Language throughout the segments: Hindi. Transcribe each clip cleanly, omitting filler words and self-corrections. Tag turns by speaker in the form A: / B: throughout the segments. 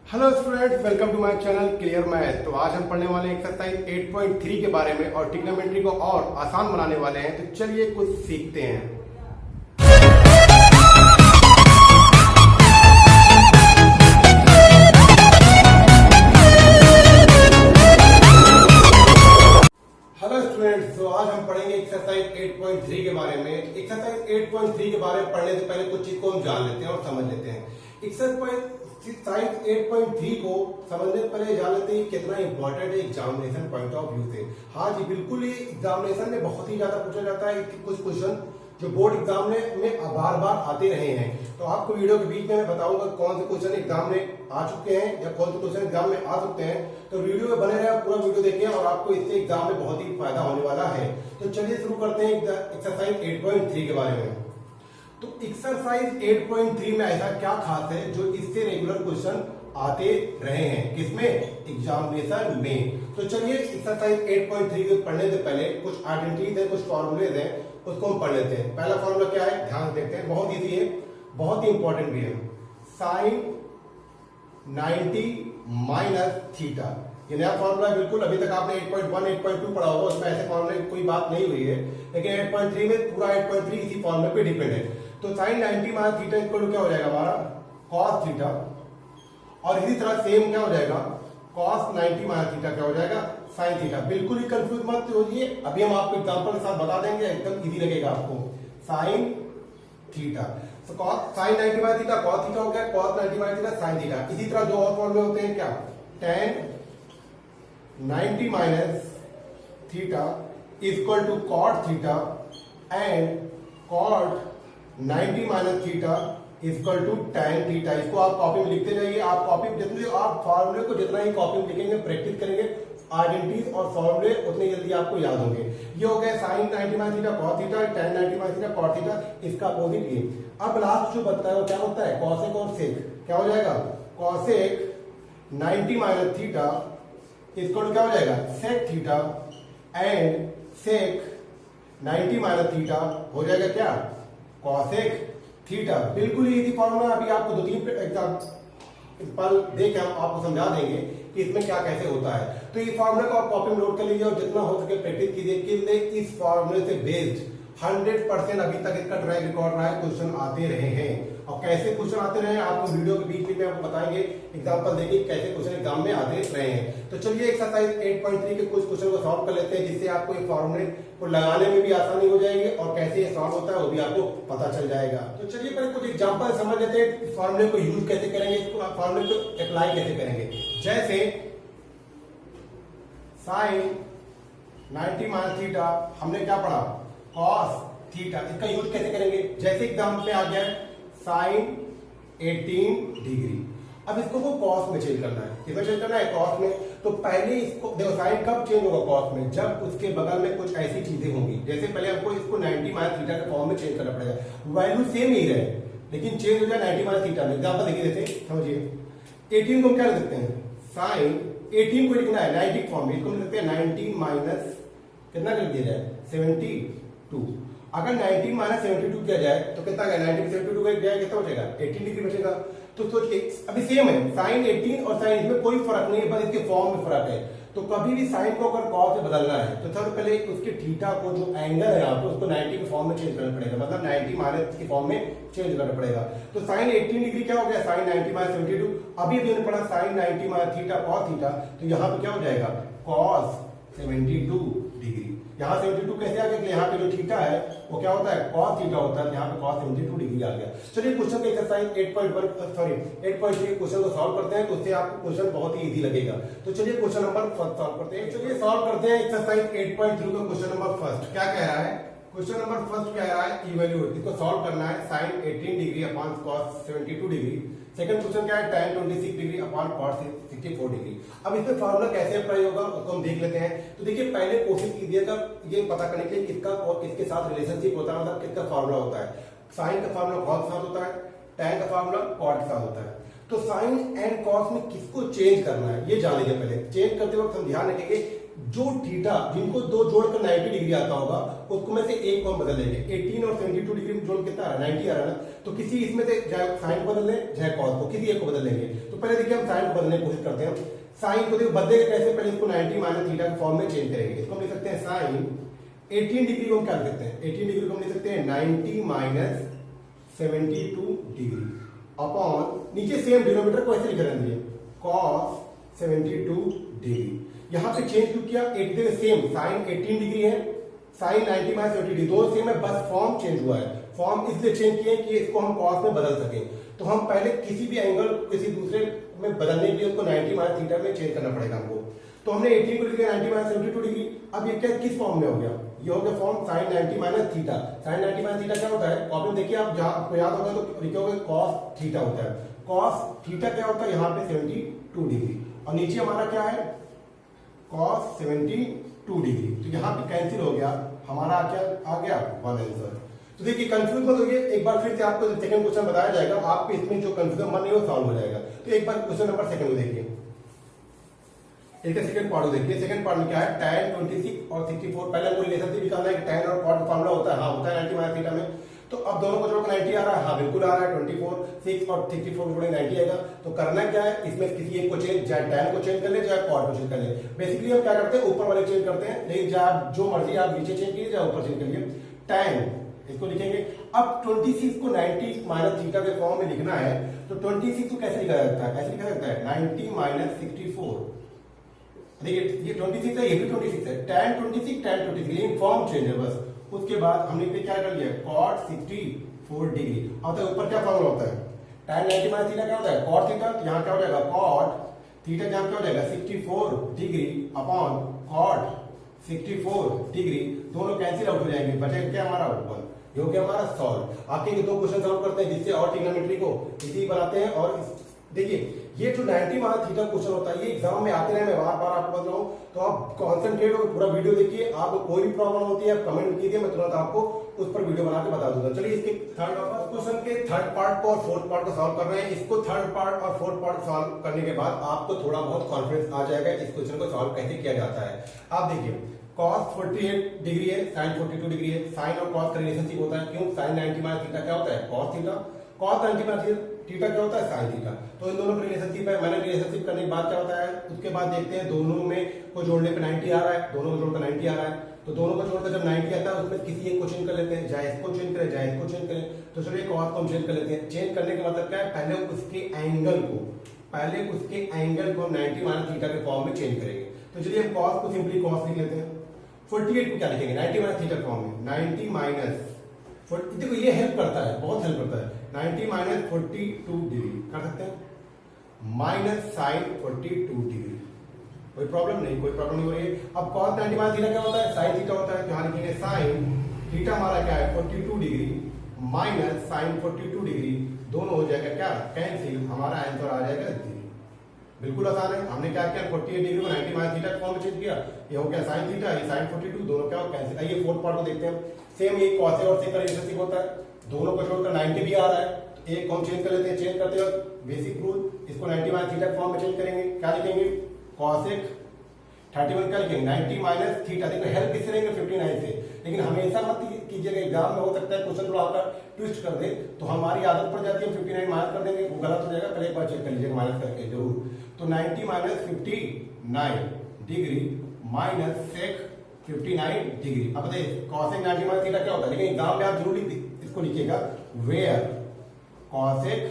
A: Hello students, welcome to my channel clear math. तो आज हम पढ़ने वाले हैं एक्सरसाइज 8.3 के बारे में और ट्रिग्नोमेट्री को और आसान बनाने वाले हैं। तो चलिए कुछ सीखते हैं। हेलो स्टूडेंट्स, तो आज हम पढ़ेंगे एक्सरसाइज 8.3 के बारे में। एक्सरसाइज 8.3 के बारे में पढ़ने से पहले कुछ चीज को हम जान लेते हैं और समझ लेते हैं। एक्सरसाइज 8.3 को समझने से पहले जान लेते हैं कितना इंपॉर्टेंट है एग्जामिनेशन पॉइंट ऑफ व्यू से। हाँ जी, बिल्कुल ही एग्जामिनेशन में बहुत ही ज्यादा पूछा जाता है। कुछ क्वेश्चन जो बोर्ड एग्जाम में बार बार आते रहे हैं, तो आपको वीडियो के बीच में मैं बताऊंगा कौन से क्वेश्चन एग्जाम में आ चुके हैं या कौन से क्वेश्चन एग्जाम में आ सकते हैं। तो वीडियो में बने रहे, पूरा वीडियो देखें और आपको इससे एग्जाम में बहुत ही फायदा होने वाला है। तो चलिए शुरू करते हैं एक्सरसाइज 8.3 के बारे में। तो एक्सरसाइज 8.3 में ऐसा क्या खास है जो इससे रेगुलर क्वेश्चन आते रहे हैं, किसमें? एग्जामिनेशन में। तो चलिए एक्सरसाइज 8.3 को पढ़ने से पहले कुछ आइडेंटिटीज है, कुछ फॉर्मूलेज है, उसको हम पढ़ लेते हैं। पहला फॉर्मूला क्या है, ध्यान देखते हैं, बहुत इजी है, बहुत ही इंपॉर्टेंट भी है। साइन 90 माइनस थीटा, ये नया फॉर्मूला है। बिल्कुल अभी तक आपने 8.1 8.2 पढ़ा होगा, उसमें ऐसे फॉर्मूले कोई बात नहीं हुई है, लेकिन 8.3 में पूरा 8.3 इसी फॉर्मूले पे डिपेंड है। तो साइन 90 माइनस थीटा इक्वल क्या हो जाएगा हमारा? Cos theta. और इसी तरह सेम क्या हो जाएगा? कॉस 90 माइनस थीटा क्या हो जाएगा? Sine theta. बिल्कुल ही कंफ्यूज मत होइए, अभी हम आपको एग्जांपल के साथ बता देंगे, एकदम इजी लगेगा आपको। साइन थीटा, तो cos sine 90 minus theta cos theta हो गया, cos 90 minus theta sine theta. इसी तरह जो और फॉर्मूले होते हैं क्या? tan 90 minus theta equal to cot theta and cot 90 minus theta equal to tan theta. इसको आप कॉपी में लिखते जाइए। आप कॉपी जितने आप फॉर्मूले को जितना ही कॉपी में लिखेंगे, प्रैक्टिस करेंगे, आइडेंटिटीज और फॉर्मूले उतनी जल्दी आपको याद होंगे। ये हो गया sine 90 minus theta cos theta, tan 90 minus theta cot theta, इसका अपोजिट ये। अब लास्ट जो बनता है वो क्या होता है? कॉसेक और सेक। क्या हो जाएगा? कॉसेक 90 माइनस थीटा इक्वल क्या हो जाएगा? Sec theta and sec 90 minus theta हो जाएगा क्या? Cosec theta. बिल्कुल इजी फॉर्मूला, अभी आपको 2-3 एग्जाम्पल देके हम आपको समझा देंगे कि इसमें क्या कैसे होता है। तो इस फॉर्मूले को आप कॉपी में नोट कर लीजिए और जितना हो सके प्रैक्टिस कीजिए कि इस फॉर्मूले से बेस्ड 100% अभी तक इसका ट्रैक रिकॉर्ड रहा है, क्वेश्चन आते रहे हैं। और कैसे क्वेश्चन आते रहे हैं आपको वीडियो के बीच में आपको बताएंगे, एग्जांपल देंगे कैसे क्वेश्चन एग्जाम में आते रहे हैं। तो चलिए एक्सरसाइज 8.3 के कुछ क्वेश्चन को सॉल्व कर लेते हैं, जिससे आपको ये फॉर्मूले को लगाने में भी आसानी हो जाएगी और कैसे ये सॉल्व होता है वो भी आपको पता चल जाएगा। तो चलिए पहले कुछ एग्जांपल समझ लेते हैं, इस फॉर्मूले को यूज कैसे करेंगे, इसको फॉर्मूले को अप्लाई कैसे करेंगे। जैसे साइन 90 माइनस थीटा हमने क्या पढ़ा? कॉस थीटा, इसका यूज कैसे करेंगे? जैसे एग्जाम्पल पे आ गया साइन 18 डिग्री। अब इसको वो कॉस में चेंज करना है, किसमें चेंज करना है? कॉस में। तो पहले इसको देखो, साइन कब चेंज होगा कॉस में? जब उसके बगल में कुछ ऐसी चीजें होंगी। जैसे पहले हमको इसको 90 माइनस थीटा के फॉर्म में चेंज करना पड़ेगा, वैल्यू सेम ही रहे लेकिन चेंज हो जाए 90 माइनस थीटा में। एग्जाम्पल देखिए, जैसे समझिए 18 को हम क्या लिख सकते हैं? साइन 18 को लिखना है 90 फॉर्म में, इसको लिख सकते हैं 90 माइनस कितना कर दिया जाए? 72। अगर 90 माइनस 72 किया जाए तो कितना गया? 90 72 का जाए कितना बचेगा? 18 डिग्री बचेगा। तो सोचिए अभी सेम है, साइन 18 और साइन इसमें कोई फर्क नहीं है, बस इसके फॉर्म में फर्क है। तो कभी भी साइन को अगर कॉस से बदलना है तो सबसे पहले उसके थीटा को जो एंगल है यहाँ पे उसको 90 के फॉर्म में चेंज करना पड़ेगा, मतलब 90 माइनस के फॉर्म में चेंज करना पड़ेगा। तो साइन 18 डिग्री क्या हो गया? Sine 90 minus 72। अभी हमने पढ़ा sine 90 minus theta cos theta, तो यहाँ पे क्या हो जाएगा? Cos 72 degree. यहाँ 72 कैसे आ गया? यहाँ पे जो थीटा है वो क्या होता है? कॉस थीटा होता है, यहाँ पे कॉस 72 डिग्री आ गया। चलिए क्वेश्चन के एक्सरसाइज 8.3 क्वेश्चन को सॉल्व करते हैं, तो उससे आपको क्वेश्चन बहुत ही इजी लगेगा। तो चलिए क्वेश्चन नंबर फर्स्ट सॉल्व करते हैं। चलिए सॉल्व करते हैं एक्सरसाइज 8.3 का क्वेश्चन नंबर फर्स्ट। क्या कह रहा है? क्वेश्चन नंबर फर्स्ट कह रहा है इवैल्यूएट, इसको सॉल्व करना है sine 18 degree upon cos 72 degree. Second question क्या है? tan 26 degree upon cos 64 degree. अब इसमें फॉर्मूला कैसे अप्लाई होगा उसको हम देख लेते हैं। तो देखिए पहले कोशिश कीजिएगा ये पता करने के लिए किसका और किसके साथ रिलेशनशिप होता है, मतलब किसका फॉर्मूला होता है। साइन का फॉर्मूला कॉस के साथ होता है, tan का फॉर्मूला कॉट के साथ होता है। तो साइन एंड कॉस में किसको चेंज करना है ये जान लीजिए। पहले चेंज करते वक्त हम ध्यान रखेंगे जो थीटा जिनको दो जोड़कर 90 डिग्री आता होगा उसको में से एक को हम बदल लेंगे। 18 और 72 डिग्री में जोड़ कितना आ रहा है 90 आ रहा है ना, तो किसी इसमें से चाहे साइन को बदल लें चाहे कॉस को, किसी एक को बदल लेंगे। तो पहले देखिए हम साइन को बदलने की कोशिश करते हैं। साइन को देखो बदलेगा कैसे, पहले इसको 90 माइनस थीटा के फॉर्म में चेंज करेंगे। इसको हम लिख सकते हैं साइन 18 डिग्री को हम क्या लिख सकते हैं, 18 डिग्री को हम लिख सकते हैं 90 माइनस 72 डिग्री अपॉन नीचे सेम डिनोमिनेटर को ऐसे लिख रहे हैं cos 72 डिग्री। यहां पे चेंज क्यों किया, एक जगह सेम साइन 18 डिग्री है, साइन 90 माइनस 70 डिग्री दोनों सेम है, बस फॉर्म चेंज हुआ है। फॉर्म इसलिए चेंज किए कि इसको हम cos में बदल सकें। तो हम पहले किसी भी एंगल किसी दूसरे में बदलने के लिए उसको 90 माइनस थीटा में चेंज करना पड़ेगा हमको। तो हमने 18 को लिख दिया 90 माइनस 72 डिग्री। अब ये क्या किस फॉर्म में हो गया, ये हो गया form sine 90 minus theta. Sine 90 minus theta क्या होता है, कॉपी में देखिए आप, जहां आपको याद होगा तो लिखोगे cos थीटा होता है। cos थीटा क्या होता है, यहाँ पे 72 डिग्री और नीचे हमारा क्या है cos 72 डिग्री। तो यहाँ पे कैंसिल हो गया, हमारा क्या आ गया 1 आंसर। तो देखिए कंफ्यूज मत होइए, एक बार फिर से आपको सेकंड क्वेश्चन बताया जाएगा, आपको इसमें जो कंफ्यूजन मन नहीं हो सॉल्व हो जाएगा। तो एक बार क्वेश्चन नंबर सेकंड को देखिए, एक सेकंड पार्ट को देखिए। सेकंड पार्ट में क्या है, tan 26 और 64 पहले हमको रिलेशनशिप निकालना है कि tan और cot फार्मूला होता है, हाँ होता है 90 माइनस थीटा में। तो अब दोनों को जोड़कर 90 आ रहा है, हाँ बिल्कुल आ रहा है, 24 6 और 64 जोड़े 90 आएगा। तो करना क्या है, इसमें किसी एक को चेंज, चाहे tan को चेंज कर ले चाहे cot को चेंज कर ले। बेसिकली हम क्या करते हैं, ऊपर वाले चेंज करते हैं, लेकिन चाहे जो मर्जी आप नीचे चेंज कीजिए चाहे ऊपर चेंज करिए। tan इसको लिखेंगे। अब 26 को 90 माइनस थीटा के फॉर्म में लिखना है, तो 26 को कैसे लिखा जाता है, कैसे लिखा जाता है 90 माइनस 64। देखिए ये 26 है, ये भी 26 है, tan 26 tan 26, लेकिन फॉर्म चेंज है बस। उसके बाद हमने क्या कर लिया cot 64 डिग्री। अब तक ऊपर क्या फॉर्मूला होता है, tan 90 माइनस थीटा क्या होता है cot थीटा, तो यहाँ क्या हो जाएगा cot थीटा, यहाँ क्या हो जाएगा 64 डिग्री अपॉन cot 64 डिग्री, दोनों कैंसिल आउट हो जाएंगे, बचेगा क्या हमारा 1। ये हो गया हमारा सॉल्व। आपके दो क्वेश्चन सॉल्व करते हैं जिससे और ट्रिग्नोमेट्री को इजी बनाते हैं। और देखिए ये जो 90 माइनस थीटा क्वेश्चन होता है ये एग्जाम में आते रहे, मैं बार बार आपको बता रहा हूँ, तो आप कॉन्सेंट्रेट होकर पूरा वीडियो देखिए। आपको कोई भी प्रॉब्लम होती है कमेंट कीजिए, मैं तुरंत आपको उस पर वीडियो बना के बता दूंगा। चलिए इसके थर्ड क्वेश्चन के थर्ड पार्ट को और फोर्थ पार्ट को सॉल्व कर रहे हैं। इसको थर्ड पार्ट और फोर्थ पार्ट सॉल्व करने के बाद आपको थोड़ा बहुत कॉन्फिडेंस आ जाएगा इस क्वेश्चन को सॉल्व कैसे किया जाता है। आप देखिए cos 48 डिग्री है, sin 42 डिग्री है, sin और cos का रिलेशनशिप होता है, क्यों sin 90 माइनस थीटा क्या होता है cos theta, cos 90 minus theta क्या होता है sin थीटा। तो इन दोनों का रिलेशनशिप है, मैंने रिलेशनशिप करने के बाद क्या होता है, उसके बाद देखते हैं दोनों में को जोड़ने पे 90 आ रहा है, दोनों को जोड़कर 90 आ रहा है। तो दोनों को जोड़कर जब 90 आता है उसमें किसी एक को चेंज कर लेते हैं, चाहे इसको चेंज करें चाहे इसको चेंज करें। तो चलिए cos को हम चेंज कर लेते हैं। चेंज करने का मतलब क्या है, पहले उसके एंगल को हम 90 माइनस थीटा के फॉर्म में चेंज करेंगे। तो चलिए हम cos को सिंपली cos लिख लेते हैं। 48 को क्या लिखेंगे 90 माइनस थीटा फॉर्म में, 90 माइनस, देखो ये हेल्प करता है, बहुत हेल्प करता है, 90 माइनस 42 डिग्री कर सकते हैं माइनस साइन 42 डिग्री। कोई प्रॉब्लम नहीं, कोई प्रॉब्लम नहीं हो रही है। अब cos 90 माइनस थीटा क्या होता है, साइन थीटा होता है, तो यहाँ लिखेंगे साइन थीटा हमारा क्या है 42 डिग्री माइनस साइन 42 डिग्री, दोनों हो जाएगा क्या कैंसिल, हमारा आंसर आ जाएगा 0। बिल्कुल आसान है। हमने क्या किया 48 डिग्री को 90 माइनस थीटा के फॉर्म में चेंज किया, ये हो गया साइन थीटा, ये साइन 42, दोनों क्या हो कैंसिल। आइए फोर्थ पार्ट को देखते हैं। सेम ये cos और sec का रिलेशनशिप होता है, दोनों को जोड़कर 90 भी आ रहा है, तो एक को हम चेंज कर लेते हैं। चेंज करते वक्त बेसिक रूल, इसको 90 माइनस थीटा के फॉर्म में चेंज करेंगे, क्या लिखेंगे cosec 31 क्या लिखेंगे 90 माइनस थीटा। देखो हेल्प किससे लेंगे 59 से, लेकिन हमेशा मत कीजिएगा, एग्जाम में हो सकता है क्वेश्चन थोड़ा आपका ट्विस्ट कर दे, तो हमारी आदत पड़ जाती है 59 माइनस कर देंगे, वो गलत हो जाएगा, पहले एक बार चेक कर लीजिएगा माइनस करके जरूर। तो 90 minus 59 degree minus sec 59 degree. अब बताइए cosec 90 माइनस थीटा क्या होता है, लेकिन एग्जाम में आप जरूर इसको लिखिएगा where cosec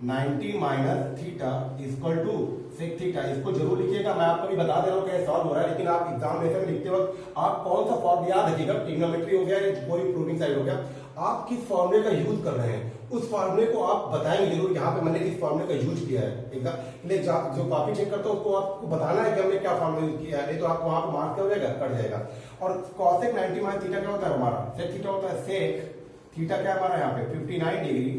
A: 90 minus theta equal to sec theta, इसको जरूर लिखिएगा। मैं आपको भी बता दे रहा हूँ कैसे सॉल्व हो रहा है, लेकिन आप एग्जामिनेशन में लिखते वक्त आप कौन सा फॉर्म याद रखिएगा, ट्रिग्नोमेट्री हो गया या कोई प्रूविंग साइड हो गया, आप किस फॉर्मूले का यूज कर रहे हैं उस फॉर्मूले को आप बताएंगे जरूर, यहाँ पे मैंने किस फॉर्मूले का यूज किया है। एग्जाम जो कॉपी चेक करता है उसको आपको बताना है कि हमने क्या फॉर्मूला यूज किया है, नहीं तो आपको वहां पर मार्क्स क्या हो जाएगा कट जाएगा। और cosec 90 माइनस थीटा क्या होता है हमारा, सेक थीटा होता है, सेक थीटा क्या हमारा यहाँ पे 59 डिग्री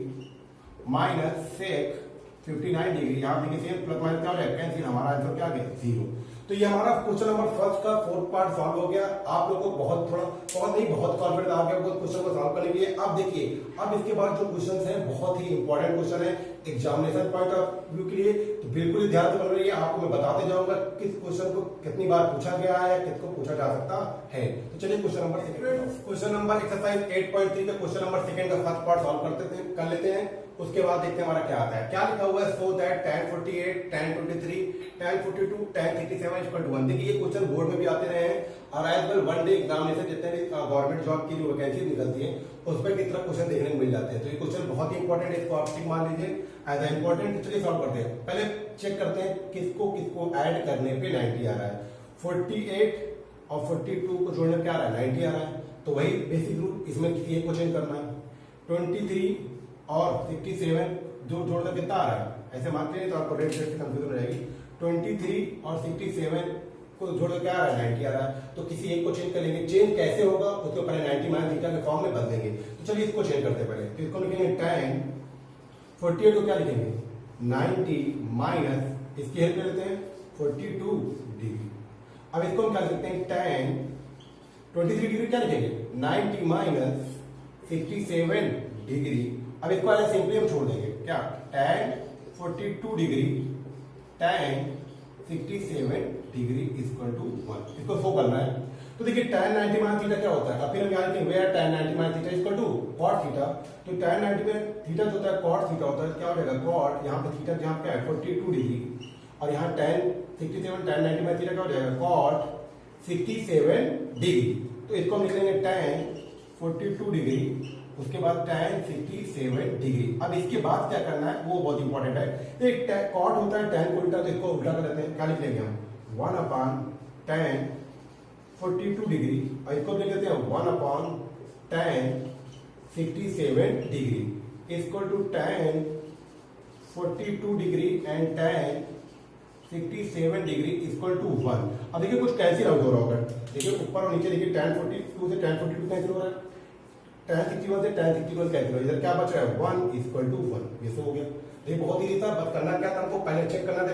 A: माइनस सेक 59 डिग्री, यहाँ पे किसी प्लस माइनस क्या हो जाएगा कैंसिल, हमारा आंसर क्या आ गया 0। तो ये हमारा क्वेश्चन नंबर फर्स्ट का फोर्थ पार्ट सॉल्व हो गया। आप लोगों को बहुत कॉन्फिडेंस आ गया क्वेश्चन को सॉल्व करने के लिए। अब देखिए अब इसके बाद जो क्वेश्चन है बहुत ही इंपॉर्टेंट क्वेश्चन है, एग्जामिनेशन पॉइंट ऑफ व्यू के लिए तो बिल्कुल ही ध्यान से बन रही है। आपको मैं बताते जाऊंगा किस क्वेश्चन को कितनी बार पूछा गया है, किसको पूछा जा सकता है। तो चलिए क्वेश्चन नंबर एक्सरसाइज 8.3 का क्वेश्चन नंबर सेकंड का फर्स्ट पार्ट सॉल्व कर लेते हैं। उसके बाद देखते हैं हमारा क्या आता है। क्या लिखा हुआ है, so that tan 48, tan 23, tan 42, tan 37 equal to 1। देखिए ये क्वेश्चन बोर्ड में भी आते रहे हैं और as well one day examination जितने भी गवर्नमेंट जॉब की जो वैकेंसी निकलती है उस पर कितना क्वेश्चन देखने को मिल जाते हैं। तो ये क्वेश्चन बहुत ही इंपॉर्टेंट है, इसको आप टिक मान लीजिए एज ए इंपॉर्टेंट। चलिए सॉल्व करते हैं। पहले चेक करते हैं किसको किसको ऐड करने पे 90 आ रहा है। 48 और 42 को जोड़ने पे क्या आ रहा है, 90 आ रहा है। तो वही बेसिक रूल, इसमें किसी एक को चेंज करना है। 23 और 67 जो जोड़कर कितना आ रहा है, ऐसे मानते हैं तो आपको रेट से कंफ्यूजन हो जाएगी। 23 और 67 को जोड़कर क्या आ रहा है, 90 आ रहा है। तो किसी एक को चेंज कर लेंगे। चेंज कैसे होगा उसको पहले 90 माइनस थीटा के फॉर्म में बदलेंगे। तो चलिए इसको चेंज करते हैं पहले। तो इसको लिखेंगे tan 48 को क्या लिखेंगे, 90 माइनस इसकी हेल्प लेते हैं 42 डिग्री। अब इसको हम क्या लिखते हैं, tan 23 डिग्री क्या लिखेंगे, 90 माइनस 67 डिग्री। अब इसको ऐसे सिंपली हम छोड़ देंगे क्या, tan 42 degree tan 67 degree equal to 1। इसको शो करना है। तो देखिए tan 90 माइनस थीटा क्या होता है, अब फिर हम यहाँ लिखेंगे where tan 90 minus theta equal to cot theta. तो tan 90 में थीटा जो होता है cot थीटा होता है, क्या हो जाएगा cot, यहाँ पे थीटा जहाँ क्या है 42 डिग्री और यहाँ tan 67 tan 90 माइनस थीटा क्या हो जाएगा cot 67 डिग्री। तो इसको हम लिख लेंगे tan 42 डिग्री, उसके बाद tan 67 डिग्री। अब इसके बाद क्या करना है वो बहुत इंपॉर्टेंट है। एक कॉट होता है tan को उल्टा, तो इसको उल्टा कर देते हैं। क्या लिख लेंगे हम, 1 अपॉन tan 42 डिग्री और इसको लिख लेते हैं 1 upon tan 67 degree equal to tan 42 degree and tan 67 degree equal to 1। अब देखिए कुछ कैंसिल आउट हो रहा होगा। देखिए ऊपर और नीचे देखिए tan 42 से tan 42 कैंसिल हो रहा है, tan 61 से tan 61 कैंसिल हो रहा है। इधर क्या बच रहा है 1 इक्वल टू 1। ये सो हो गया। ये बहुत ही था, बस करना क्या था हमको, पहले चेक करना था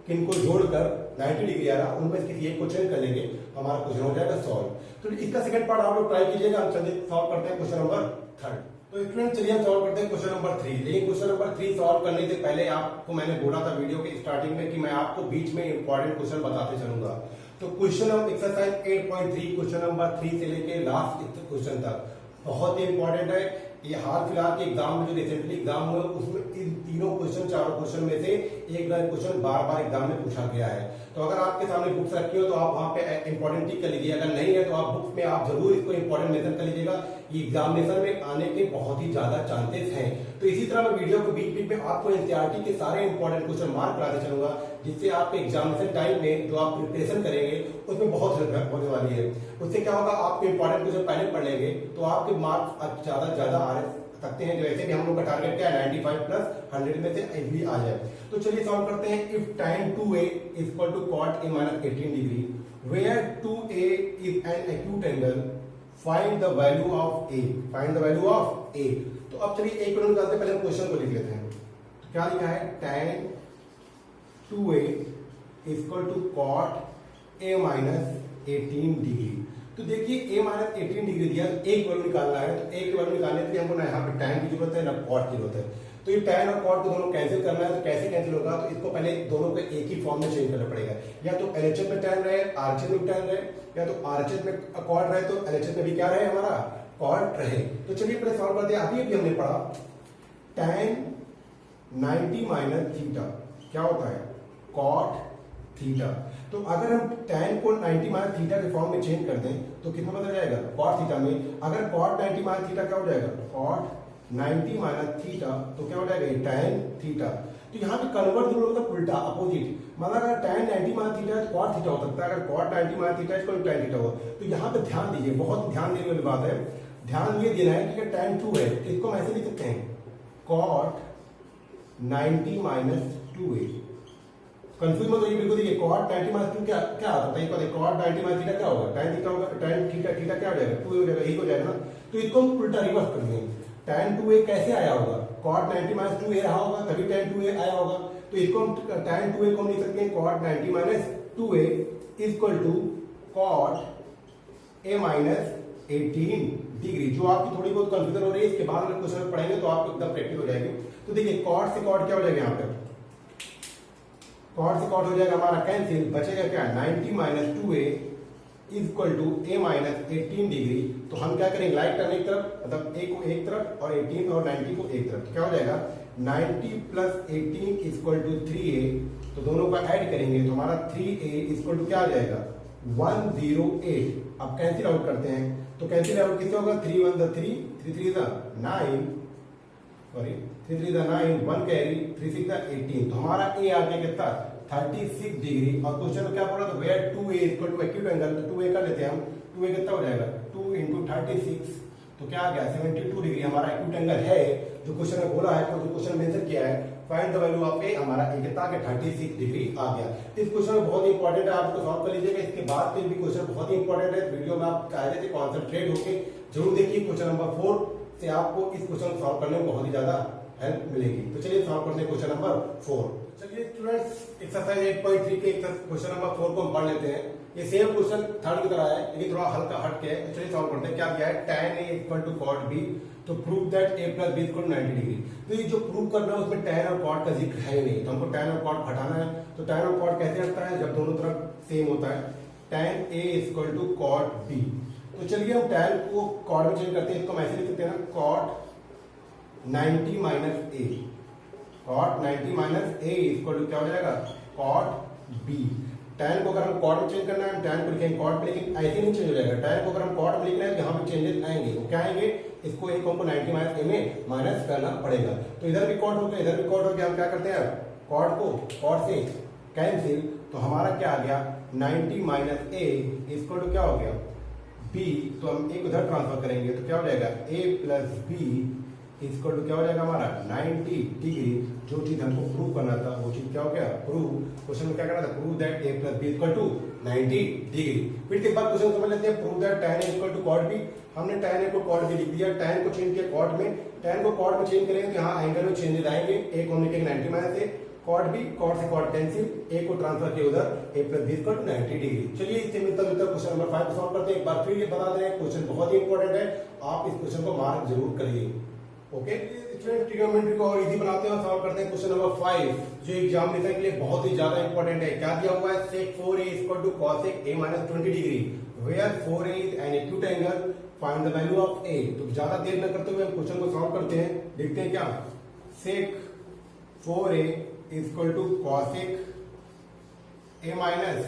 A: किनको जोड़कर 90 डिग्री आ रहा, उनमें किसी एक को चेंज कर लेंगे तो हमारा क्वेश्चन हो जाएगा सॉल्व। तो इसका सेकंड पार्ट आप लोग ट्राई कीजिएगा। हम चलिए सॉल्व करते हैं क्वेश्चन नंबर 3। तो स्टूडेंट चलिए हम सॉल्व करते हैं क्वेश्चन नंबर 3। लेकिन क्वेश्चन नंबर 3 सॉल्व करने से पहले आपको मैंने बोला था वीडियो के स्टार्टिंग में कि मैं आपको बीच में इंपॉर्टेंट क्वेश्चन बताते चलूंगा। तो question number exercise 8.3 question number 3 से लेके लास्ट क्वेश्चन तक बहुत ही इंपॉर्टेंट है। ये हाल फिलहाल के एग्जाम में जो रिसेंटली एग्जाम हुआ उसमें इन तीनों क्वेश्चन, चारों क्वेश्चन में से एक क्वेश्चन बार बार एग्जाम में पूछा गया है। तो अगर आपके सामने बुक्स रखी हो तो आप वहां पे इंपॉर्टेंट टिक कर लीजिए, अगर नहीं है तो आप बुक्स में आप जरूर इसको इंपॉर्टेंट मेंशन कर लीजिएगा। ये एग्जामिनेशन में आने के बहुत ही ज्यादा चांसेस हैं। तो इसी तरह मैं वीडियो को बीच बीच में आपको एनसीईआरटी के सारे इंपॉर्टेंट क्वेश्चन मार्क कराते चलूंगा, जिससे आपके एग्जामिनेशन टाइम में जो आप प्रिपरेशन करेंगे उसमें बहुत हेल्प होने वाली है। उससे क्या होगा, आपके इंपॉर्टेंट क्वेश्चन पहले पढ़ लेंगे तो आपके मार्क्स ज्यादा आ सकते हैं। जो ऐसे भी हम लोग का टारगेट क्या है 95 प्लस 100 में से इजीली आ जाए। तो चलिए सॉल्व करते हैं। If tan 2a equal to cot a minus 18 degree where 2a is an acute angle, find the value of a, find the value of a। तो अब चलिए एक मिनट निकालते हैं, पहले हम क्वेश्चन को लिख लेते हैं। तो क्या लिखा है, tan 2a equal to cot a minus 18 degree. तो देखिए a माइनस 18 डिग्री दिया, एक वैल्यू निकालना है। तो एक वैल्यू निकालने के लिए हमको ना यहाँ पे tan की जरूरत है ना cot की जरूरत है। तो ये tan और cot को दोनों कैंसिल करना है। तो कैसे कैंसिल होगा, तो इसको पहले दोनों को एक ही फॉर्म में चेंज करना पड़ेगा। या तो LHS में tan रहे, RHS में tan रहे, या तो RHS में cot रहे तो LHS में भी क्या रहे हमारा cot रहे। तो चलिए पहले सॉल्व करते हैं। अभी हमने पढ़ा tan 90 माइनस थीटा क्या होता है cot थीटा। तो अगर हम tan को 90 माइनस थीटा के फॉर्म में चेंज कर दें तो कितना बदल जाएगा cot थीटा में। अगर cot 90 माइनस थीटा क्या हो जाएगा cot 90 माइनस थीटा, तो क्या हो जाएगा tan थीटा। तो यहाँ पे कन्वर्ट जरूर होगा उल्टा अपोजिट, मतलब अगर tan 90 माइनस थीटा है तो cot थीटा हो सकता है, अगर cot 90 माइनस थीटा है तो tan थीटा हो। तो यहाँ पे ध्यान दीजिए, बहुत ध्यान देने वाली बात है। ध्यान ये देना है कि tan 2 है तो इसको हम ऐसे लिख सकते हैं cot 90 माइनस 2a। कंफ्यूज मत होइए बिल्कुल। देखिए cot 90 माइनस 2 क्या क्या आता है, cot 90 माइनस थीटा क्या होगा, tan थीटा होगा, tan थीटा क्या हो जाएगा 2a हो जाएगा, यही हो जाएगा ना। तो इसको हम उल्टा रिवर्स कर देंगे। tan 2a कैसे आया होगा, cot 90 माइनस 2a रहा होगा तभी tan 2a आया होगा। तो इसको हम tan 2a को हम लिख सकते हैं cot 90 minus 2a equal to cot a minus 18 degree. जो आपकी थोड़ी बहुत कंफ्यूजन हो रही है, इसके बाद अगर क्वेश्चन पढ़ेंगे तो आपको एकदम प्रैक्टिस हो जाएगी। तो देखिए कॉट से कॉट क्या हो जाएगा, यहाँ पे कॉट से कॉट हो जाएगा हमारा कैंसिल, बचेगा क्या 90 minus 2a equal to a minus 18 degree. तो हम क्या करेंगे, लाइक करने की तरफ, मतलब a को एक तरफ और 18 और 90 को एक तरफ, तो क्या हो जाएगा 90 प्लस 18 इक्वल टू 3a। तो दोनों को ऐड करेंगे तो हमारा 3a इक्वल टू क्या आ जाएगा 108। अब कैंसिल आउट करते हैं, तो कैंसिल आउट किससे होगा, 3 1 the 3, 3 3 the 9, sorry 3 3 the 9, 1 carry, 3 6 the 18। तो हमारा a आ गया कितना 36 डिग्री। और क्वेश्चन में क्या बोला था, where 2a equal to acute angle, तो 2a कर लेते हैं हम, 2a कितना हो जाएगा 2 इंटू 36, तो क्या आ गया 72 डिग्री हमारा एक्यूट एंगल है जो क्वेश्चन में बोला है। तो जो क्वेश्चन मेंशन किया है, फाइंड द वैल्यू ऑफ ए, हमारा ए कितना आ गया 36 डिग्री आ गया। इस क्वेश्चन में बहुत इंपॉर्टेंट है, आपको सॉल्व कर लीजिएगा। इसके बाद के भी क्वेश्चन बहुत ही इंपॉर्टेंट है, वीडियो में आप कायदे से कॉन्सेंट्रेट होकर जरूर देखिए। क्वेश्चन नंबर 4 से आपको इस क्वेश्चन को सॉल्व करने में बहुत ही ज्यादा हेल्प मिलेगी। तो चलिए सॉल्व करते हैं क्वेश्चन नंबर 4। चलिए स्टूडेंट्स एक्सरसाइज 8.3 के क्वेश्चन नंबर 4 को हम पढ़ लेते हैं। ये सेम क्वेश्चन थर्ड की तरह है लेकिन थोड़ा हल्का हट के है। चलिए सॉल्व करते हैं। क्या दिया है, tan a equal to cot b, तो prove that a plus b equal 90 degree. तो ये जो प्रूव करना है उसमें tan और cot का जिक्र है ही नहीं, तो हमको tan और cot हटाना है। तो tan और cot कैसे हटता है, जब दोनों तरफ सेम होता है, tan a equal to cot b। तो चलिए हम tan को cot में चेंज करते हैं, इसको हम ऐसे लिख सकते हैं ना, cot 90 minus a, cot 90 minus a equal to क्या हो जाएगा cot b। tan को अगर हम कॉट में चेंज करना है, tan को लिखेंगे कॉट में, लेकिन ऐसे नहीं चेंज हो जाएगा। tan को अगर हम कॉट में लिखना है तो यहाँ पे चेंजेस आएंगे, वो क्या आएंगे, इसको एक हमको 90 माइनस a में माइनस करना पड़ेगा। तो इधर भी कॉट हो गया, इधर भी कॉट हो गया। हम क्या करते हैं, कॉट को कॉट से कैंसिल, तो हमारा क्या आ गया 90 माइनस a इक्वल टू क्या हो गया b। तो हम एक उधर ट्रांसफर करेंगे तो क्या हो जाएगा a plus b equal to क्या हो जाएगा हमारा 90 डिग्री। जो चीज हमको प्रूव करना था वो चीज क्या हो गया प्रूव। क्वेश्चन में क्या करना था, prove that a plus b equal to 90 degree. फिर एक बार क्वेश्चन समझ लेते हैं, prove that tan a equal to cot b। हमने tan a को cot b लिख दिया, tan को चेंज किया cot में, tan को cot में चेंज करेंगे तो यहाँ एंगल में चेंजेस आएंगे। एक हम लिखेंगे 90 minus a, cot b, cot से cot कैंसिल, a को ट्रांसफर किया उधर, a plus b equal to 90 degree. चलिए इससे मिलता जुलता क्वेश्चन नंबर 5 को सॉल्व करते हैं। एक बार फिर ये बता दें, क्वेश्चन बहुत ही इंपॉर्टेंट है, आप इस क्वेश्चन को मार्क जरूर करिए। ओके, ट्रिग्नोमेट्री को और इजी बनाते हैं और सॉल्व करते हैं क्वेश्चन नंबर 5, जो एग्जामिनेशन के लिए बहुत ही ज्यादा इंपॉर्टेंट है। क्या दिया हुआ है, sec 4a equal to cosec a minus 20 degree, where 4a is an acute angle, find the value of a। तो ज्यादा देर न करते हुए हम क्वेश्चन को सॉल्व करते हैं। देखते हैं क्या, sec 4a equal to cosec a minus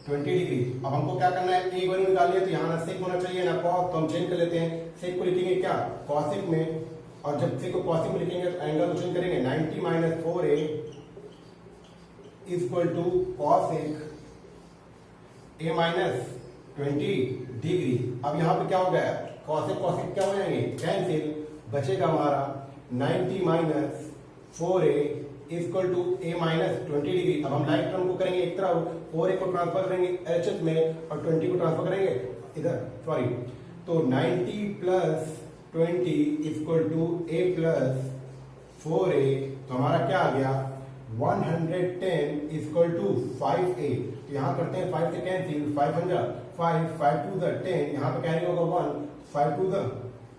A: 20 degree. अब हमको क्या करना है, a वैल्यू निकालिए, तो यहाँ ना sec होना चाहिए ना cos, तो हम चेंज कर लेते हैं। sec को लिखेंगे क्या cosec में, और जब से को cosec में लिखेंगे तो एंगल को चेंज करेंगे, 90 minus 4a equal to cosec a minus 20 degree. अब यहाँ पे क्या हो गया, cosec cosec क्या हो जाएंगे कैंसिल, बचेगा हमारा 90 minus 4a equal to a minus 20 degree. अब हम लाइक टर्म को करेंगे एक तरफ, 4a को ट्रांसफर करेंगे LHS में और 20 को ट्रांसफर करेंगे इधर, सॉरी, तो 90 plus 20 equal to a plus 4a। तो हमारा क्या आ गया 110 इक्वल टू 5a। तो यहाँ करते हैं 5 से कैंसिल, 5 5 5 टू द 10, यहाँ पे कैरी होगा 1, 5 to the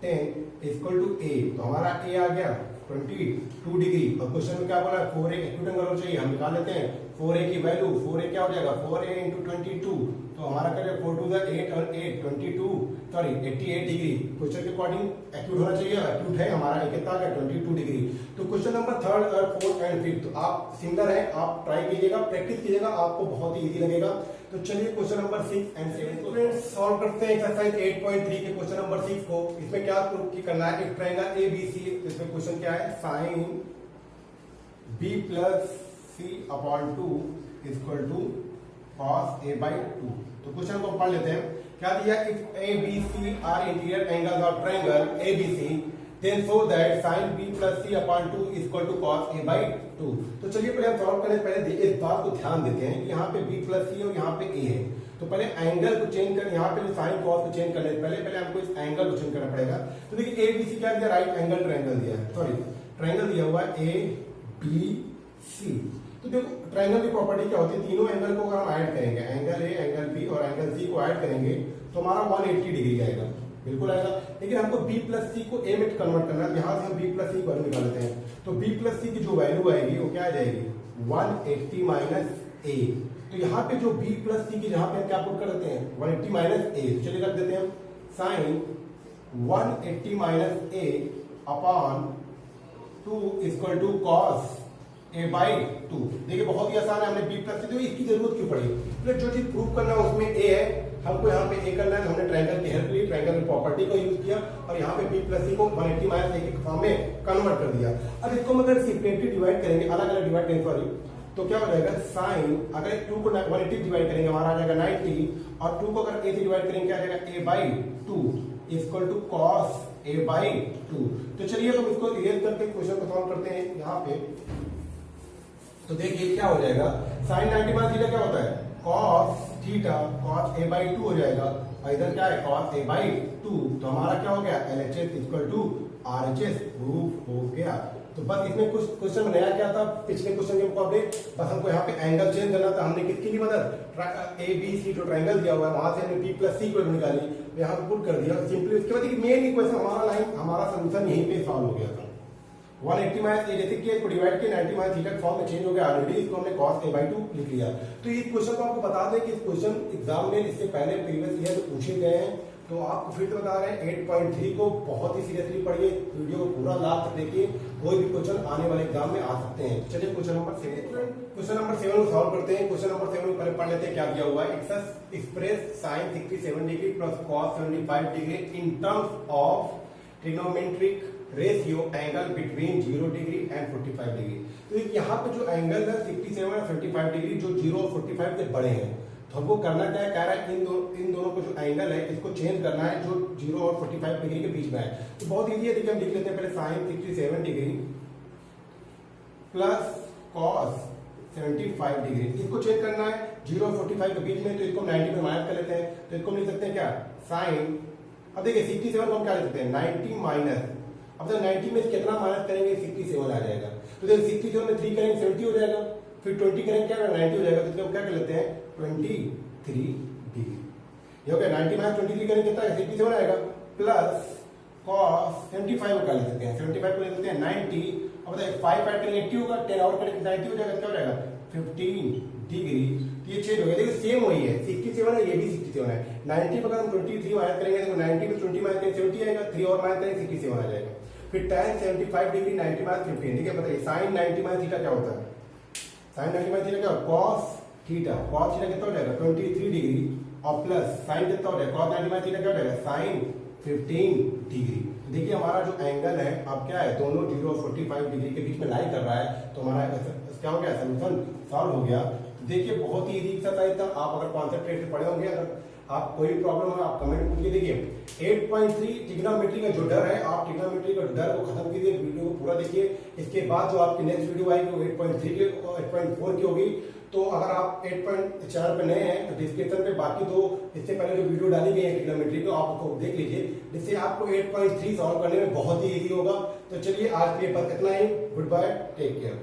A: 10 equal to a। तो हमारा a आ गया 22 डिग्री। और क्वेश्चन में क्या बोला है, 4a एक्यूट एंगल होना चाहिए, हम निकाल लेते हैं 4a की वैल्यू। 4a क्या हो जाएगा 4a इंटू 22, तो हमारा क्या 4 टू द 8 और 8 22, सॉरी 88 डिग्री। क्वेश्चन के अकॉर्डिंग एक्यूट होना चाहिए, एक्यूट है हमारा कितना आ गया 22 डिग्री। तो क्वेश्चन नंबर 3rd और 4th एंड 5th तो आप सिमिलर है, आप ट्राई कीजिएगा, प्रैक्टिस कीजिएगा, आपको बहुत ही इजी लगेगा। तो चलिए क्वेश्चन नंबर 6 एंड 7 को फ्रेंड्स सॉल्व करते हैं एक्सरसाइज 8.3 के क्वेश्चन नंबर 6 को। इसमें क्या प्रूव करना है, एक ट्रायंगल ABC, इसमें क्वेश्चन क्या है, sin b plus c upon 2 equal to cos a by 2। तो क्वेश्चन को पढ़ लेते हैं। क्या दिया, if a b c are interior angles of triangle ABC, then show that sin b plus c upon 2 is equal to cos a by 2। तो चलिए पहले हम सॉल्व करने से पहले इस बात को ध्यान देते हैं कि यहाँ पे b प्लस c और यहाँ पे a है। तो पहले एंगल को चेंज कर, यहाँ पे साइन कॉस को चेंज करने से पहले हमको इस एंगल को चेंज करना पड़ेगा। तो देखिए ABC क्या दिया, राइट एंगल ट्रायंगल दिया है, सॉरी ट्रायंगल दिया हुआ है ABC। तो देखो ट्रायंगल की प्रॉपर्टी क्या होती है, तीनों एंगल को अगर हम ऐड करेंगे, एंगल A, एंगल B और एंगल C को ऐड करेंगे तो हमारा 180 डिग्री आएगा। बिल्कुल आएगा। लेकिन हमको b प्लस सी को a में कन्वर्ट करना है, यहाँ से हम b प्लस सी की वैल्यू निकाल लेते हैं। तो b प्लस सी की जो वैल्यू आएगी वो क्या आ जाएगी 180 माइनस a। तो यहाँ पे जो b प्लस सी की जहाँ पे हम क्या पुट कर देते हैं 180 माइनस a, चलिए रख देते हैं sine 180 minus a upon 2 equal to cos a by 2। देखिए बहुत ही आसान है, हमने b प्लस सी, तो इसकी जरूरत क्यों पड़ी? तो जो चीज प्रूव करना है उसमें a है, हमको यहाँ पे a करना है, तो हमने ट्रायंगल की हेल्प ली, ट्रायंगल की प्रॉपर्टी को यूज किया और यहाँ पे b प्लस सी को 180 माइनस a के फॉर्म में कन्वर्ट कर दिया। अब इसको अगर सेपरेटली डिवाइड करेंगे, अलग अलग डिवाइड करेंगे सॉरी, तो क्या हो जाएगा साइन, अगर 2 को 180 डिवाइड करेंगे हमारा आ जाएगा 90 और 2 को अगर a से डिवाइड करेंगे क्या आ जाएगा a by 2 equal to cos a by 2। तो चलिए हम इसको इरेज करके क्वेश्चन को सॉल्व करते हैं यहाँ पे। तो देखिए क्या हो जाएगा साइन 90 माइनस थीटा क्या होता है cos theta, cos a by 2 हो जाएगा और इधर क्या है कॉस a बाई 2। तो हमारा क्या हो गया LHS equal to RHS proof हो गया। तो बस इसमें कुछ क्वेश्चन नया क्या था पिछले क्वेश्चन के मुकाबले, बस हमको यहाँ पे एंगल चेंज करना था। हमने किसकी ली मदद ABC जो ट्रायंगल दिया हुआ है वहां से हमने B प्लस सी को निकाली, यहाँ पे पुट कर दिया सिंपली। उसके बाद मेन इक्वेशन हमारा लाइन हमारा सोल्यूशन यहीं पे सॉल्व हो गया था। 180 माइनस a जैसे कि इसको डिवाइड किया 90 माइनस थीटा फॉर्म में चेंज हो गया ऑलरेडी, इसको हमने cos a by 2 लिख लिया। तो इस क्वेश्चन को आपको बता दें कि इस क्वेश्चन एग्जाम में इससे पहले प्रीवियस ईयर पूछे गए हैं, तो आपको फिर से बता रहे हैं 8.3 को बहुत ही सीरियसली पढ़िए, वीडियो को पूरा लास्ट तक देखिए, कोई भी क्वेश्चन आने वाले एग्जाम में आ सकते हैं। चलिए क्वेश्चन नंबर 7 को सॉल्व करते हैं। क्वेश्चन नंबर 7 को पहले पढ़ लेते हैं क्या दिया हुआ है। Express sine 67 degree plus cos 75 degree in terms of trigonometric ratio angle between 0 degree and 45 degree. तो यहाँ पे जो एंगल है 67 और 55 डिग्री जो 0 और 45 से बड़े हैं, तो हमको करना क्या है, कह रहा है इन दोनों को जो एंगल है इसको चेंज करना है जो 0 और 45 डिग्री के बीच में है। तो बहुत इजी है, देखिए हम लिख लेते हैं पहले sine 67 degree plus cos 75 degree, इसको चेंज करना है 0 और 45 के बीच में, तो इसको 90 में माइनस कर लेते हैं। तो इसको लिख सकते हैं क्या साइन, अब देखिए 67 को हम क्या लिख सकते हैं 90 माइनस, अब जब 90 में कितना माइनस करेंगे 67 आ जाएगा। तो देखिए 67 में 3 करेंगे 70 हो जाएगा, फिर 20 करेंगे क्या 90 हो जाएगा। तो हम क्या कर लेते हैं 23 डिग्री, ये हो गया 90 माइनस 23 करेंगे कितना 67 आएगा, प्लस cos 75 को कर लेते हैं 75 को ले लेते हैं 90, अब बताइए 5 ऐड करेंगे 80 होगा, 10 और करेंगे 90 हो जाएगा, क्या हो जाएगा 15 डिग्री। तो ये चेंज हो गया, देखिए सेम वही है 67 है, ये भी 67 है। 90 पर अगर हम 23 माइनस करेंगे तो 90 में 20 माइनस करेंगे 70 आएगा, 3 और माइनस करेंगे 67 आ जाएगा। फिर tan 75 डिग्री 90 माइनस 15, ठीक है बताइए साइन 90 माइनस थीटा क्या होता है, साइन 90 माइनस थीटा क्या होता है cos थीटा, cos थीटा कितना हो जाएगा 23 डिग्री और प्लस साइन कितना हो जाएगा cos 90 माइनस थीटा क्या हो जाएगा साइन 15 डिग्री। देखिए हमारा जो एंगल है अब क्या है दोनों 0 और 45 डिग्री के बीच में लाई कर रहा है, तो हमारा क्या हो गया सोल्यूशन सॉल्व हो गया। देखिए बहुत ही इजी एक्सरसाइज था, आप अगर कॉन्सेप्ट से पढ़े होंगे, अगर आप कोई प्रॉब्लम हो आप कमेंट पूछिए। देखिए 8.3 ट्रिग्नोमेट्री का जो डर है, आप ट्रिग्नोमेट्री का डर को खत्म कीजिए, वीडियो को पूरा देखिए। इसके बाद जो आपकी नेक्स्ट वीडियो आएगी वो 8.3 की 8.4 की होगी। तो अगर आप 8.4 पे नए हैं तो डिस्क्रिप्शन पे बाकी दो इससे पहले जो वीडियो डाली गई है ट्रिग्नोमेट्री को आप उसको देख लीजिए, जिससे आपको 8.3 सॉल्व करने में बहुत ही इजी होगा। तो चलिए आज के लिए बस इतना ही, गुड बाय, टेक केयर।